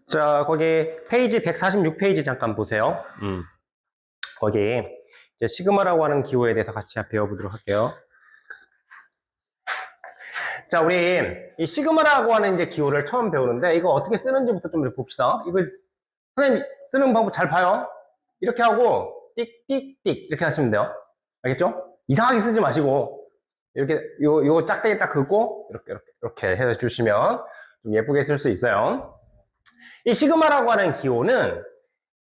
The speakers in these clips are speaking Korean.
자, 거기 페이지 146페이지 잠깐 보세요. 거기 이제 시그마라고 하는 기호에 대해서 같이 배워보도록 할게요. 자, 우리 이 시그마라고 하는 이제 기호를 처음 배우는데 이거 어떻게 쓰는지부터 좀 봅시다. 이거 선생님 쓰는 방법 잘 봐요. 이렇게 하고 띡띡띡 이렇게 하시면 돼요. 알겠죠? 이상하게 쓰지 마시고 이렇게 요 짝대기 딱 긋고 이렇게 해서 주시면 좀 예쁘게 쓸 수 있어요. 이 시그마라고 하는 기호는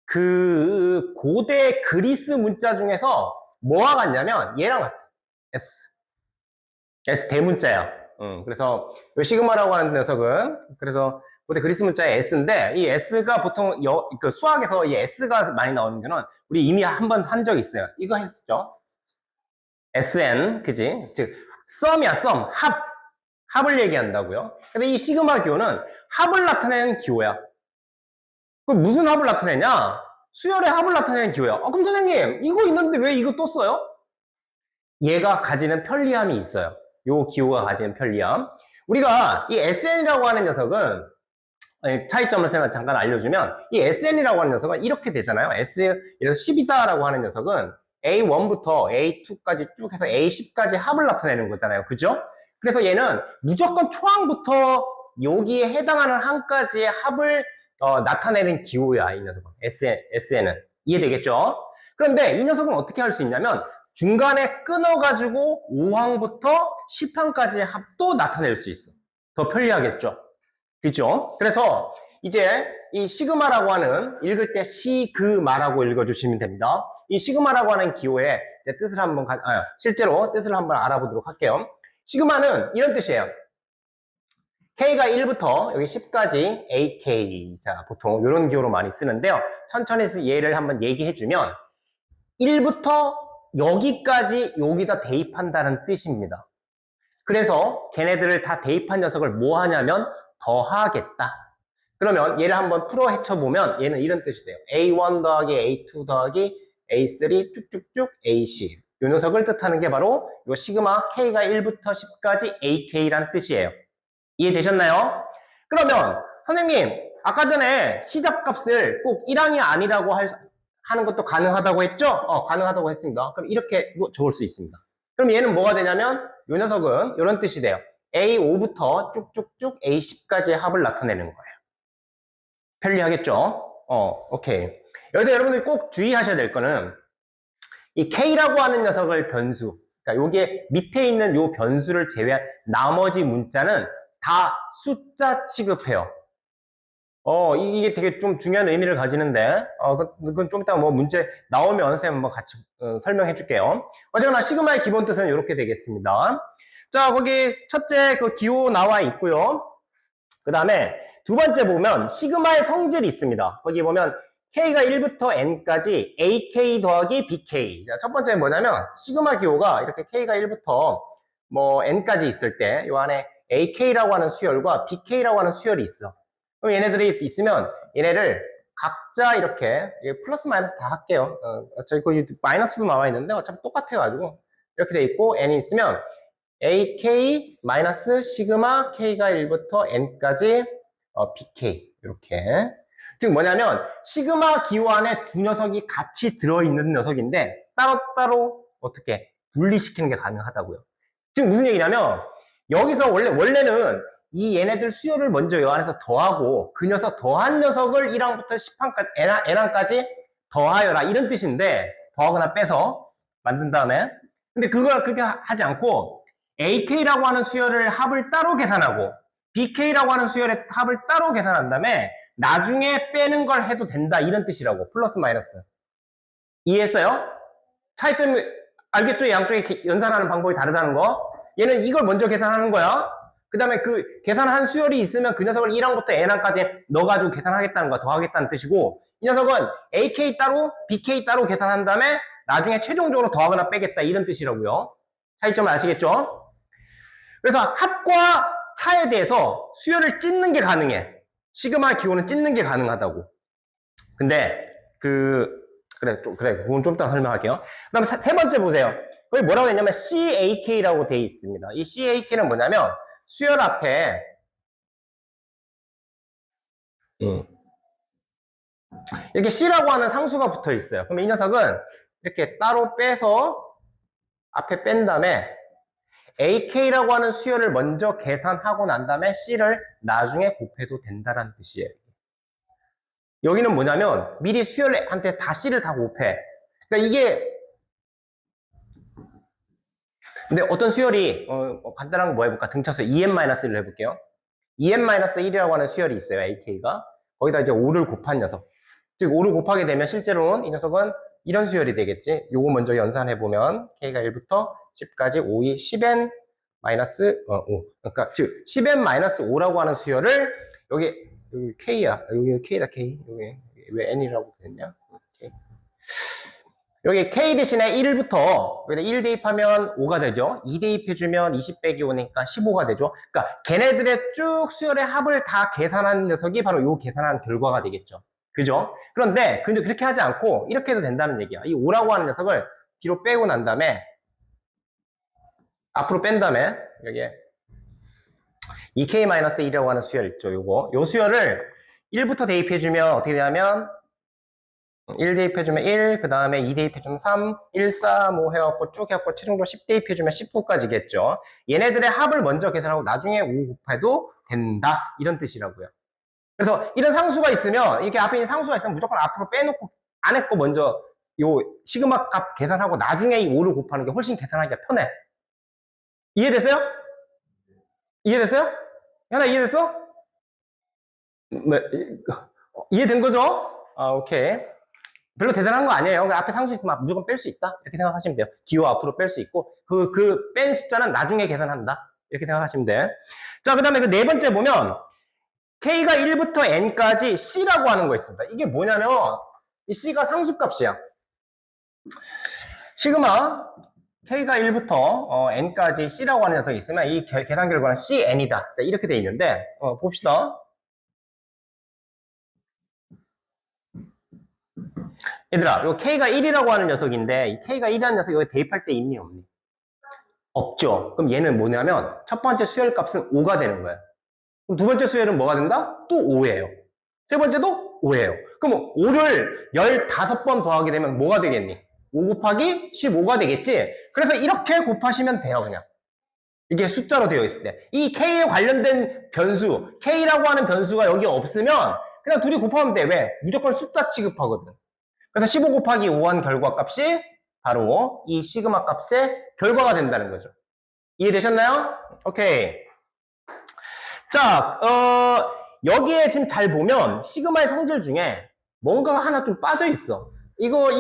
그 고대 그리스 문자 중에서 뭐와 같냐면 얘랑 같아. S 대문자야. 그래서 이 시그마라고 하는 녀석은 그래서 고대 그리스 문자의 S인데 이 S가 보통 그 수학에서 이 S가 많이 나오는 거는 우리 이미 한번 한 적 있어요. 이거 했었죠. SN 그지? 즉 썸이야 썸 합을 얘기한다고요. 근데 이 시그마 기호는 합을 나타내는 기호야. 그 무슨 합을 나타내냐? 수열의 합을 나타내는 기호야. 그럼 선생님 이거 있는데 왜 이거 또 써요? 얘가 가지는 편리함이 있어요. 요 기호가 가지는 편리함. 우리가 이 SN이라고 하는 녀석은 차이점을 잠깐 알려주면 이 SN이라고 하는 녀석은 이렇게 되잖아요. S 예를 들어서 10이다라고 하는 녀석은 A1부터 A2까지 쭉 해서 A10까지 합을 나타내는 거잖아요. 그죠? 그래서 얘는 무조건 초항부터 여기에 해당하는 한까지의 합을 나타내는 기호야. 이 녀석은 SN은 이해되겠죠? 그런데 이 녀석은 어떻게 할 수 있냐면 중간에 끊어가지고 5항부터 10항까지의 합도 나타낼 수 있어. 더 편리하겠죠? 그죠? 그래서 이제 이 시그마라고 하는 읽을 때 시그마라고 읽어주시면 됩니다. 이 시그마라고 하는 기호의 뜻을 한번 실제로 뜻을 한번 알아보도록 할게요. 시그마는 이런 뜻이에요. K가 1부터 여기 10까지 AK. 자, 보통 이런 기호로 많이 쓰는데요. 천천히 해서 얘를 한번 얘기해주면 1부터 여기까지 여기다 대입한다는 뜻입니다. 그래서 걔네들을 다 대입한 녀석을 뭐 하냐면 더하겠다. 그러면 얘를 한번 풀어 헤쳐보면 얘는 이런 뜻이 돼요. A1 더하기 A2 더하기 A3 쭉쭉쭉 AC. 이 녀석을 뜻하는 게 바로 이 시그마 K가 1부터 10까지 AK란 뜻이에요. 이해되셨나요? 그러면 선생님 아까 전에 시작값을 꼭 1항이 아니라고 하는 것도 가능하다고 했죠? 가능하다고 했습니다. 그럼 이렇게 적을 수 있습니다. 그럼 얘는 뭐가 되냐면 이 녀석은 이런 뜻이 돼요. A5부터 쭉쭉쭉 A10까지의 합을 나타내는 거예요. 편리하겠죠? 오케이. 여기서 여러분들이 꼭 주의하셔야 될 거는 이 K라고 하는 녀석을 변수, 그러니까 여기에 밑에 있는 이 변수를 제외한 나머지 문자는 다 숫자 취급해요. 이게 되게 좀 중요한 의미를 가지는데, 그건 좀 이따 뭐 문제 나오면 선생님 한번 같이 설명해 줄게요. 어쨌거나 시그마의 기본 뜻은 이렇게 되겠습니다. 자, 거기 첫째 그 기호 나와 있고요. 그 다음에 두 번째 보면 시그마의 성질이 있습니다. 거기 보면 K가 1부터 N까지 AK 더하기 BK. 자, 첫 번째 뭐냐면 시그마 기호가 이렇게 K가 1부터 뭐 N까지 있을 때 이 안에 AK라고 하는 수열과 BK라고 하는 수열이 있어. 그럼 얘네들이 있으면 얘네를 각자 이렇게 플러스 마이너스 다 할게요. 저기 거기 마이너스도 나와 있는데 어차피 똑같아가지고 이렇게 돼 있고 N이 있으면 AK 마이너스 시그마 K가 1부터 N까지 BK 이렇게. 즉 뭐냐면 시그마 기호 안에 두 녀석이 같이 들어있는 녀석인데 따로따로 어떻게 분리시키는 게 가능하다고요. 즉 무슨 얘기냐면 여기서 원래는 이 얘네들 수열을 먼저 이 안에서 더하고 그 녀석 더한 녀석을 1항부터 10항까지 N항까지 더하여라 이런 뜻인데 더하거나 빼서 만든 다음에 근데 그걸 그렇게 하지 않고 AK라고 하는 수열을 합을 따로 계산하고 BK라고 하는 수열의 합을 따로 계산한 다음에 나중에 빼는 걸 해도 된다 이런 뜻이라고. 플러스 마이너스. 이해했어요? 차이점이 알겠죠? 양쪽에 연산하는 방법이 다르다는 거. 얘는 이걸 먼저 계산하는 거야. 그 다음에 그 계산한 수열이 있으면 그 녀석을 1항부터 N항까지 넣어가지고 계산하겠다는 거, 더하겠다는 뜻이고 이 녀석은 AK 따로 BK 따로 계산한 다음에 나중에 최종적으로 더하거나 빼겠다 이런 뜻이라고요. 차이점을 아시겠죠? 그래서 합과 차에 대해서 수열을 찢는 게 가능해. 시그마 기호는 찢는 게 가능하다고. 근데 그래 그건 좀 이따 설명할게요. 그다음 세 번째 보세요. 거기 뭐라고 했냐면 CAK라고 돼 있습니다. 이 CAK는 뭐냐면 수열 앞에 이렇게 C라고 하는 상수가 붙어 있어요. 그럼 이 녀석은 이렇게 따로 빼서 앞에 뺀 다음에 AK라고 하는 수열을 먼저 계산하고 난 다음에 C를 나중에 곱해도 된다는 뜻이에요. 여기는 뭐냐면 미리 수열한테 다 C를 다 곱해. 그러니까 이게 근데 어떤 수열이 간단한 거 뭐 해볼까? 등차수 2n-1을 해볼게요. 2n-1이라고 하는 수열이 있어요. AK가. 거기다 이제 5를 곱한 녀석. 즉 5를 곱하게 되면 실제로는 이 녀석은 이런 수열이 되겠지. 요거 먼저 연산해보면 K가 1부터 10까지 5이 10n-5. 그러니까 즉 10n-5라고 하는 수열을 여기 K야. 여기 K다 K. 여기 왜 N이라고 됐냐? 여기 K 대신에 1부터 1 대입하면 5가 되죠. 2 대입해주면 20 빼기 5니까 15가 되죠. 그러니까 걔네들의 쭉 수열의 합을 다 계산한 녀석이 바로 요 계산한 결과가 되겠죠. 그죠? 그런데 그렇게 하지 않고 이렇게 해도 된다는 얘기야. 이 5라고 하는 녀석을 뒤로 빼고 난 다음에 앞으로 뺀 다음에 여기에 2K-1이라고 하는 수열 있죠. 요 수열을 1부터 대입해주면 어떻게 되냐면 1 대입해주면 1, 그 다음에 2 대입해주면 3, 1, 4, 뭐 해갖고 쭉 해갖고 최종적으로 10 대입해주면 19까지겠죠. 얘네들의 합을 먼저 계산하고 나중에 5 곱해도 된다. 이런 뜻이라고요. 그래서 이런 상수가 있으면, 이렇게 앞에 있는 상수가 있으면 무조건 앞으로 빼놓고 안에 거 먼저 요 시그마 값 계산하고 나중에 이 5를 곱하는 게 훨씬 계산하기가 편해. 이해됐어요? 이해됐어요? 하나 이해됐어? 이해된 거죠? 오케이. 별로 대단한 거 아니에요. 앞에 상수 있으면 무조건 뺄 수 있다. 이렇게 생각하시면 돼요. 기호 앞으로 뺄 수 있고, 뺀 숫자는 나중에 계산한다. 이렇게 생각하시면 돼. 자, 그 다음에 그 네 번째 보면, K가 1부터 N까지 C라고 하는 거 있습니다. 이게 뭐냐면, 이 C가 상수값이야. 시그마, K가 1부터 N까지 C라고 하는 녀석이 있으면, 이 계산 결과는 CN이다. 이렇게 돼 있는데, 봅시다. 얘들아, 요 K가 1이라고 하는 녀석인데, 이 K가 1이라는 녀석이 여기 대입할 때 있니, 없니? 없죠. 그럼 얘는 뭐냐면, 첫 번째 수열 값은 5가 되는 거야. 그럼 두 번째 수열은 뭐가 된다? 또 5예요. 세 번째도 5예요. 그럼 5를 15번 더하게 되면 뭐가 되겠니? 5 곱하기 15가 되겠지? 그래서 이렇게 곱하시면 돼요, 그냥. 이게 숫자로 되어 있을 때. 이 K에 관련된 변수, K라고 하는 변수가 여기 없으면, 그냥 둘이 곱하면 돼. 왜? 무조건 숫자 취급하거든. 그래서 15 곱하기 5한 결과값이 바로 이 시그마 값의 결과가 된다는 거죠. 이해되셨나요? 오케이. 자, 여기에 지금 잘 보면 시그마의 성질 중에 뭔가가 하나 좀 빠져 있어. 이거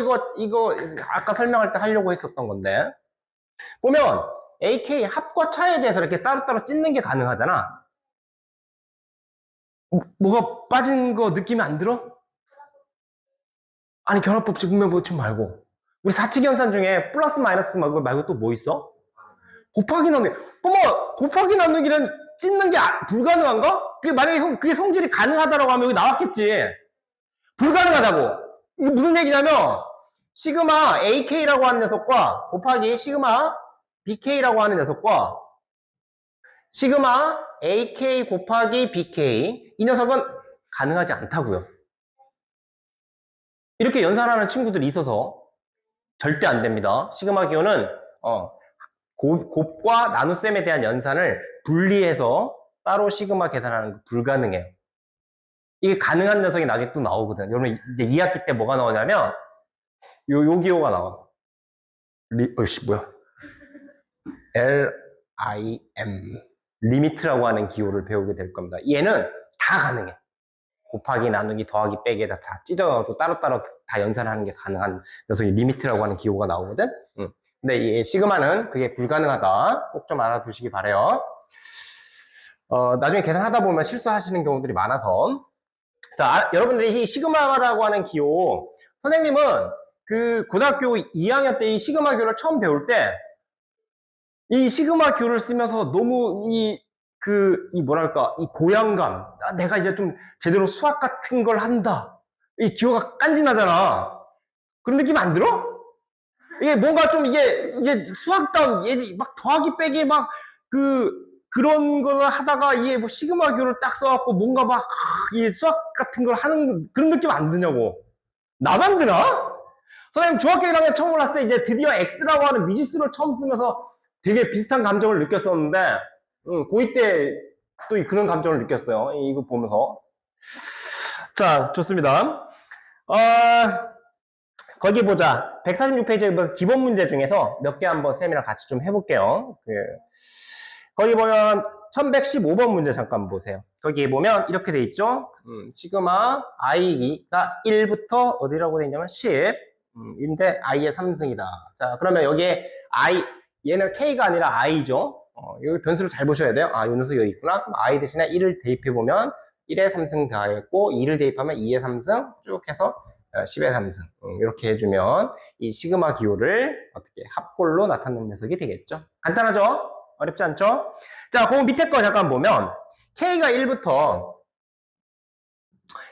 아까 설명할 때 하려고 했었던 건데. 보면 AK 합과 차에 대해서 이렇게 따로따로 찢는 게 가능하잖아. 뭐가 빠진 거 느낌이 안 들어? 아니, 결합법칙, 분명법칙 말고. 우리 사칙연산 중에 플러스 마이너스 말고 또 뭐 있어? 곱하기 나누기. 어머, 곱하기 나누기는 찢는 게 불가능한가? 그게 만약에 그게 성질이 가능하다라고 하면 여기 나왔겠지. 불가능하다고. 이게 무슨 얘기냐면, 시그마 AK라고 하는 녀석과 곱하기 시그마 BK라고 하는 녀석과 시그마 AK 곱하기 BK, 이 녀석은 가능하지 않다고요. 이렇게 연산하는 친구들이 있어서 절대 안 됩니다. 시그마 기호는 곱과 나눗셈에 대한 연산을 분리해서 따로 시그마 계산하는 거 불가능해요. 이게 가능한 녀석이 나중에 또 나오거든. 여러분 이제 2학기 때 뭐가 나오냐면 요 기호가 나와. 뭐야? LIM 리미트라고 하는 기호를 배우게 될 겁니다. 얘는 다 가능해. 곱하기, 나누기, 더하기, 빼기에다 다 찢어가지고 따로따로 다 연산하는 게 가능한 녀석이 리미트라고 하는 기호가 나오거든. 근데 이 시그마는 그게 불가능하다. 꼭 좀 알아두시기 바래요. 나중에 계산하다 보면 실수하시는 경우들이 많아서. 자, 여러분들이 이 시그마라고 하는 기호, 선생님은 그 고등학교 2학년 때 이 시그마 기호를 처음 배울 때 이 시그마 기호를 쓰면서 너무 이 뭐랄까, 이 고양감, 내가 이제 좀 제대로 수학 같은 걸 한다. 이 기호가 깐진하잖아. 그런 느낌 안 들어? 이게 뭔가 좀 이게 수학당, 막 더하기 빼기 그런 걸 하다가 이게 뭐 시그마 교를 딱 써갖고 뭔가 막, 이 수학 같은 걸 하는 그런 느낌 안 드냐고. 나만 드나? 선생님, 중학교 1학년 처음 올랐을 때 이제 드디어 X라고 하는 미지수를 처음 쓰면서 되게 비슷한 감정을 느꼈었는데, 고2 때 또 그런 감정을 느꼈어요. 이거 보면서. 자, 좋습니다. 거기 보자. 146페이지 기본 문제 중에서 몇 개 한번 쌤이랑 같이 좀 해볼게요. 거기 보면 1115번 문제 잠깐 보세요. 거기 보면 이렇게 돼 있죠. 시그마 i가 1부터 어디라고 돼 있냐면 10. 인데 i의 3승이다. 자, 그러면 여기에 i, 얘는 k가 아니라 i죠. 여기 변수를 잘 보셔야 돼요. 아, 이 녀석 여기 있구나. 그럼 i 대신에 1을 대입해보면 1의 3승 더했고 2를 대입하면 2의 3승 쭉 해서 10의 3승 이렇게 해주면 이 시그마 기호를 어떻게 합골로 나타내는 녀석이 되겠죠. 간단하죠? 어렵지 않죠? 자, 그 밑에 거 잠깐 보면 k가 1부터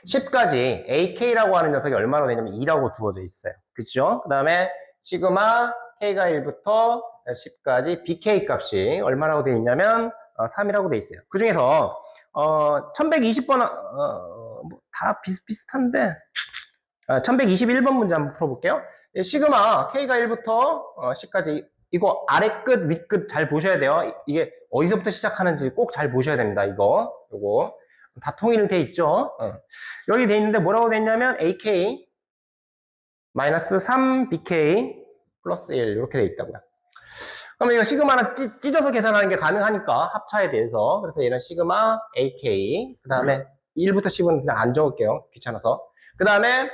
10까지 ak라고 하는 녀석이 얼마나 되냐면 2라고 주어져 있어요. 그죠? 그 다음에 시그마 k가 1부터 10까지 bk 값이 얼마라고 되어 있냐면 3이라고 되어 있어요. 그 중에서 1120번 다 비슷비슷한데 1121번 문제 한번 풀어볼게요. 시그마 k가 1부터 10까지 이거 아래 끝, 윗 끝 잘 보셔야 돼요. 이게 어디서부터 시작하는지 꼭 잘 보셔야 됩니다. 요거 다 통일돼 있죠. 여기 돼 있는데 뭐라고 돼 있냐면 AK 마이너스 3BK 플러스 1 이렇게 돼 있다고요. 그러면 이거 시그마는 찢어서 계산하는 게 가능하니까 합차에 대해서 그래서 얘는 시그마 AK 그 다음에 1부터 10은 그냥 안 적을게요. 귀찮아서. 그 다음에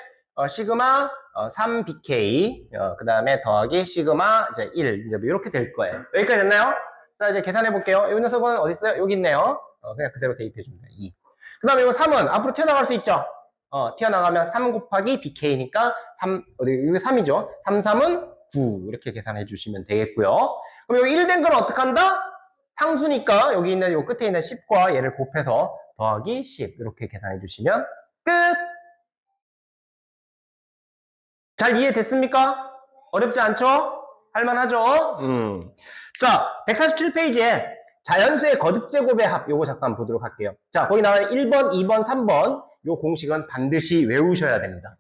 시그마 3BK 그 다음에 더하기 시그마 이제 1 이제 이렇게 될 거예요. 여기까지 됐나요? 자, 이제 계산해 볼게요. 이 녀석은 어디 있어요? 여기 있네요. 그냥 그대로 대입해 줍니다. 2. 그 다음에 이거 3은 앞으로 튀어나갈 수 있죠? 튀어나가면 3 곱하기 BK니까 3, 이거 3이죠? 3, 3은 9. 이렇게 계산해 주시면 되겠고요. 그럼 여기 1 된 건 어떻게 한다? 상수니까 여기 있는 요 끝에 있는 10과 얘를 곱해서 더하기 10. 이렇게 계산해 주시면 끝! 잘 이해됐습니까? 어렵지 않죠? 할만하죠? 자, 147페이지에 자연수의 거듭제곱의 합, 요거 잠깐 보도록 할게요. 자, 거기 나와 1번, 2번, 3번, 요 공식은 반드시 외우셔야 됩니다.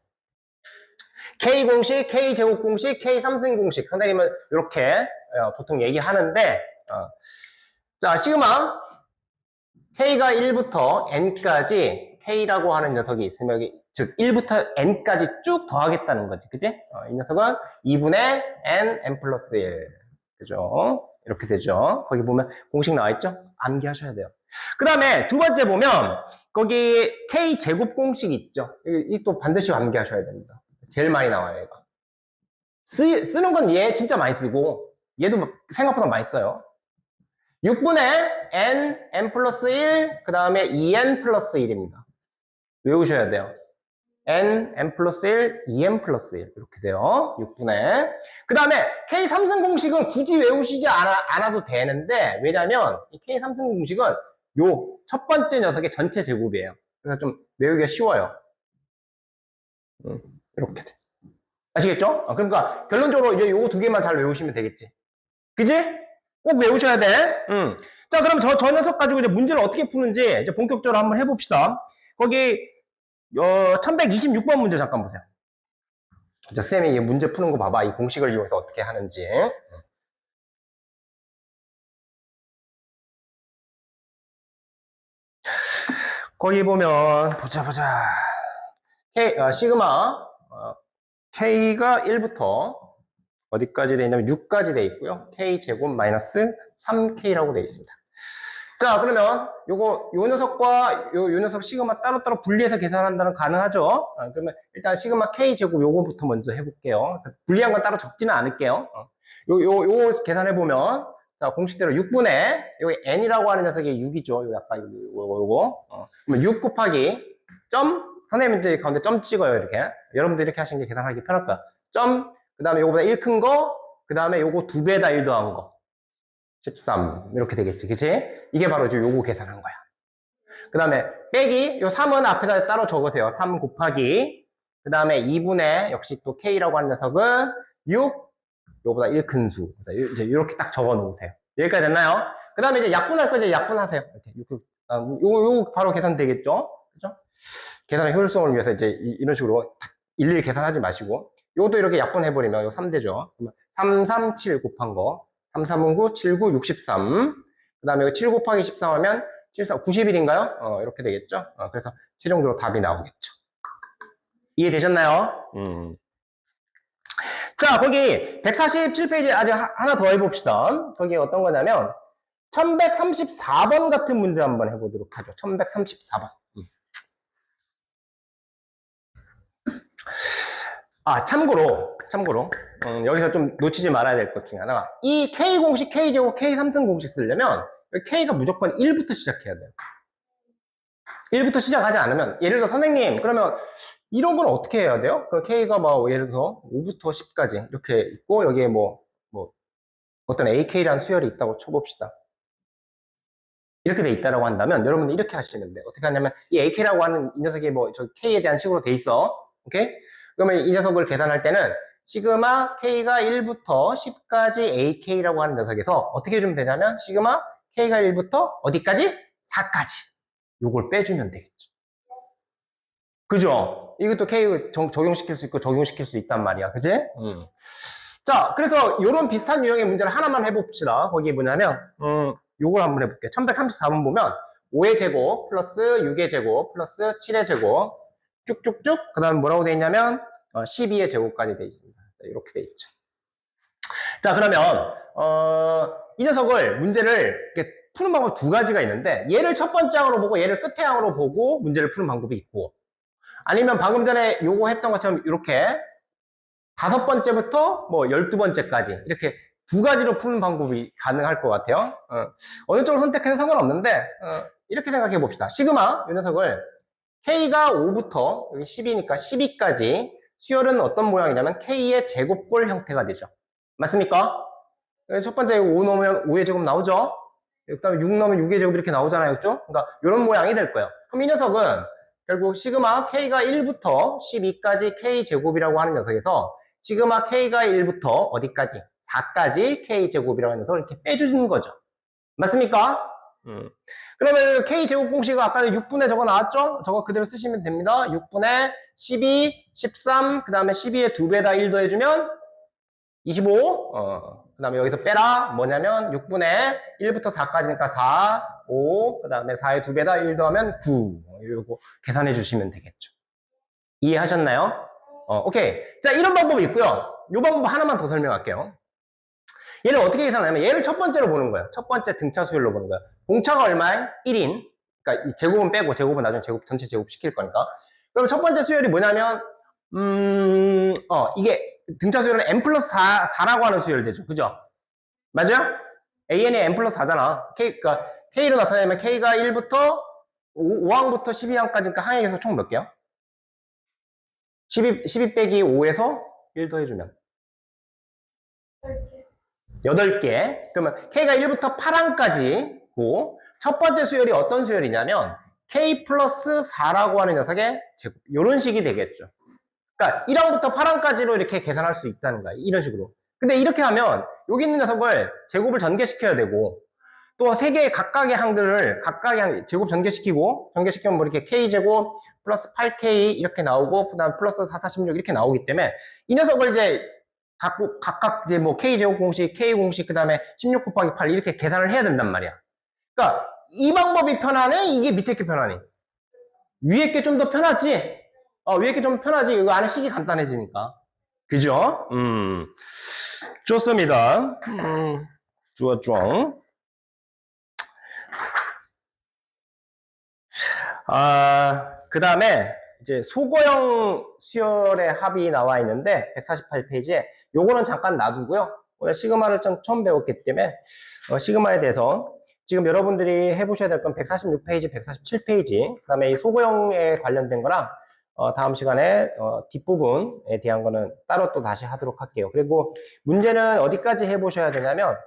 K 공식, K 제곱 공식, K 3승 공식. 선생님은 이렇게 보통 얘기하는데, 자, 시그마, K가 1부터 N까지 K라고 하는 녀석이 있으면 여기, 즉, 1부터 N까지 쭉 더하겠다는 거지. 그지? 이 녀석은 2분의 N 플러스 1. 그죠? 이렇게 되죠. 거기 보면 공식 나와 있죠? 암기하셔야 돼요. 그 다음에 두 번째 보면 거기 K 제곱 공식 있죠? 이 또 반드시 암기하셔야 됩니다. 제일 많이 나와요, 얘가. 쓰는 건 얘 진짜 많이 쓰고 얘도 생각보다 많이 써요. 6분의 N 플러스 1, 그 다음에 2N 플러스 1입니다. 외우셔야 돼요. N 플러스 1, 2N 플러스 1 이렇게 돼요. 6분의 그 다음에 K 3승 공식은 굳이 외우시지 않아도 되는데 왜냐면 이 K 3승 공식은 요 첫 번째 녀석의 전체 제곱이에요. 그래서 좀 외우기가 쉬워요. 이렇게 돼. 아시겠죠? 그러니까 결론적으로 이제 요거 두 개만 잘 외우시면 되겠지. 그지? 꼭 외우셔야 돼. 자, 그럼 저 녀석 가지고 이제 문제를 어떻게 푸는지 이제 본격적으로 한번 해봅시다. 거기 1126번 문제 잠깐 보세요. 자, 쌤이 이 문제 푸는 거 봐봐. 이 공식을 이용해서 어떻게 하는지. 거기 보면 보자. K, 시그마 K가 1부터 어디까지 돼 있냐면 6까지 돼 있고요. K 제곱 마이너스 3K라고 돼 있습니다. 자, 그러면 요 녀석과 요 녀석 시그마 따로따로 분리해서 계산한다는 가능하죠? 그러면 일단 시그마 K 제곱 요거부터 먼저 해볼게요. 분리한 건 따로 적지는 않을게요. 요 계산해보면, 자, 공식대로 6분의, 여기 N이라고 하는 녀석이 6이죠. 요 약간 요거. 그러면 6 곱하기, 선생님 이제 가운데 점 찍어요, 이렇게. 여러분들 이렇게 하시는 게 계산하기 편할 거야. 그 다음에 요거보다 1 큰 거, 그 다음에 요거 2배에다 1 더한 거. 13 이렇게 되겠지, 그치? 이게 바로 이제 요거 계산한 거야. 그 다음에 빼기 요 3은 앞에다 따로 적으세요. 3 곱하기 그 다음에 2분의 역시 또 K라고 하는 녀석은 6 요거보다 1 큰 수. 이제 이렇게 딱 적어 놓으세요. 여기까지 됐나요? 그 다음에 이제 약분할 거 이제 약분하세요. 이렇게. 요 바로 계산되겠죠? 그죠? 계산의 효율성을 위해서 이제 이런 식으로 일일이 계산하지 마시고, 요것도 이렇게 약분해버리면 요 3되죠. 3, 3, 7 곱한 거. 3, 3은 9, 7, 9, 63. 그 다음에 7 곱하기 13 하면 7, 4, 91인가요? 이렇게 되겠죠? 그래서 최종적으로 답이 나오겠죠. 이해되셨나요? 자, 거기 147페이지 아직 하나 더 해봅시다. 거기 어떤 거냐면 1134번 같은 문제 한번 해보도록 하죠. 1134번. 참고로 여기서 좀 놓치지 말아야 될 것 중에 하나가 이 K공식, K제곱, K3승 공식 쓰려면 K가 무조건 1부터 시작해야 돼요. 1부터 시작하지 않으면, 예를 들어 선생님 그러면 이런 건 어떻게 해야 돼요? 그 K가 뭐 예를 들어서 5부터 10까지 이렇게 있고 여기에 뭐 어떤 AK라는 수열이 있다고 쳐봅시다. 이렇게 돼 있다라고 한다면 여러분들 이렇게 하시면 돼요. 어떻게 하냐면 이 AK라고 하는 이 녀석이 뭐 저 K에 대한 식으로 돼 있어. 오케이? 그러면 이 녀석을 계산할 때는 시그마 K가 1부터 10까지 AK라고 하는 녀석에서 어떻게 해주면 되냐면 시그마 K가 1부터 어디까지? 4까지. 요걸 빼주면 되겠죠. 그죠? 이것도 K 적용시킬 수 있고 적용시킬 수 있단 말이야. 그지? 자, 그래서 요런 비슷한 유형의 문제를 하나만 해봅시다. 거기 뭐냐면, 요걸 한번 해볼게요. 1134번 보면 5의 제곱 플러스 6의 제곱 플러스 7의 제곱 쭉쭉쭉 그 다음에 뭐라고 돼 있냐면 12의 제곱까지 돼 있습니다. 이렇게 돼 있죠. 자, 그러면 이 녀석을 문제를 이렇게 푸는 방법 두 가지가 있는데 얘를 첫 번째 항으로 보고 얘를 끝에 항으로 보고 문제를 푸는 방법이 있고, 아니면 방금 전에 요거 했던 것처럼 이렇게 5번째부터 뭐 12번째까지 이렇게 두 가지로 푸는 방법이 가능할 것 같아요. 어느 쪽을 선택해도 상관없는데 이렇게 생각해 봅시다. 시그마 이 녀석을 K가 5부터 여기 10이니까 12까지 수열은 어떤 모양이냐면 K의 제곱골 형태가 되죠. 맞습니까? 첫 번째 5 넣으면 5의 제곱 나오죠? 그 다음에 6 넣으면 6의 제곱 이렇게 나오잖아요. 그죠? 그러니까 이런 모양이 될 거예요. 그럼 이 녀석은 결국 시그마 K가 1부터 12까지 K제곱이라고 하는 녀석에서 시그마 K가 1부터 어디까지? 4까지 K제곱이라고 하는 녀석을 이렇게 빼주는 거죠. 맞습니까? 그러면 K제곱 공식은 아까 6분의 저거 나왔죠? 저거 그대로 쓰시면 됩니다. 6분의 12, 13, 그 다음에 12의 2배에다 1 더해주면 25, 그 다음에 여기서 빼라 뭐냐면 6분의 1부터 4까지니까 4, 5, 그 다음에 4의 2배에다 1 더하면 9. 이거 계산해 주시면 되겠죠. 이해하셨나요? 오케이. 자, 이런 방법이 있고요. 이 방법 하나만 더 설명할게요. 얘를 어떻게 계산하냐면 얘를 첫 번째로 보는 거예요. 첫 번째 등차 수열로 보는 거예요. 공차가 얼마야? 1인. 그러니까 이 제곱은 빼고 제곱은 나중에 전체 제곱 시킬 거니까. 그럼 첫 번째 수열이 뭐냐면 이게 등차 수열은 n 플러스 4라고 하는 수열 되죠. 그죠? 맞아요? AN이 n 플러스 4잖아. 그러니까 K로 나타내면 K가 1부터 5항부터 12항까지니까 항에서 총 몇 개요? 12 빼기 5에서 1 더해주면 8개. 그러면 K가 1부터 8항까지고 첫 번째 수열이 어떤 수열이냐면 K 플러스 4라고 하는 녀석의 제곱. 이런 식이 되겠죠. 그러니까 1항부터 8항까지로 이렇게 계산할 수 있다는 거야. 이런 식으로. 근데 이렇게 하면 여기 있는 녀석을 제곱을 전개시켜야 되고 또 3개의 각각의 항들을 각각의 항 제곱 전개시키면 뭐 이렇게 K제곱 플러스 8K 이렇게 나오고 그 다음 플러스 4, 46 이렇게 나오기 때문에 이 녀석을 이제 각각 이제 뭐 K제곱 공식, K 공식 그 다음에 16 곱하기 8 이렇게 계산을 해야 된단 말이야. 그러니까 이 방법이 편하네? 이게 밑에 게 편하니? 위에 게 좀 더 편하지? 위에 게 좀 편하지? 이거 안에 식이 간단해지니까. 그죠? 좋습니다. 좋아. 그 다음에 이제 소거형 수열의 합이 나와 있는데 148페이지에 요거는 잠깐 놔두고요. 오늘 시그마를 좀 처음 배웠기 때문에 시그마에 대해서 지금 여러분들이 해보셔야 될 건 146페이지, 147페이지 그 다음에 이 소거형에 관련된 거랑 다음 시간에 뒷부분에 대한 거는 따로 또 다시 하도록 할게요. 그리고 문제는 어디까지 해보셔야 되냐면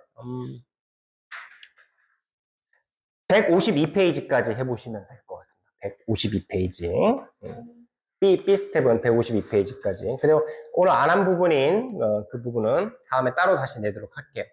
152페이지까지 해보시면 될 것 같습니다. 152페이지. B 스텝은 152페이지까지. 그리고 오늘 안 한 부분인 그 부분은 다음에 따로 다시 내도록 할게요.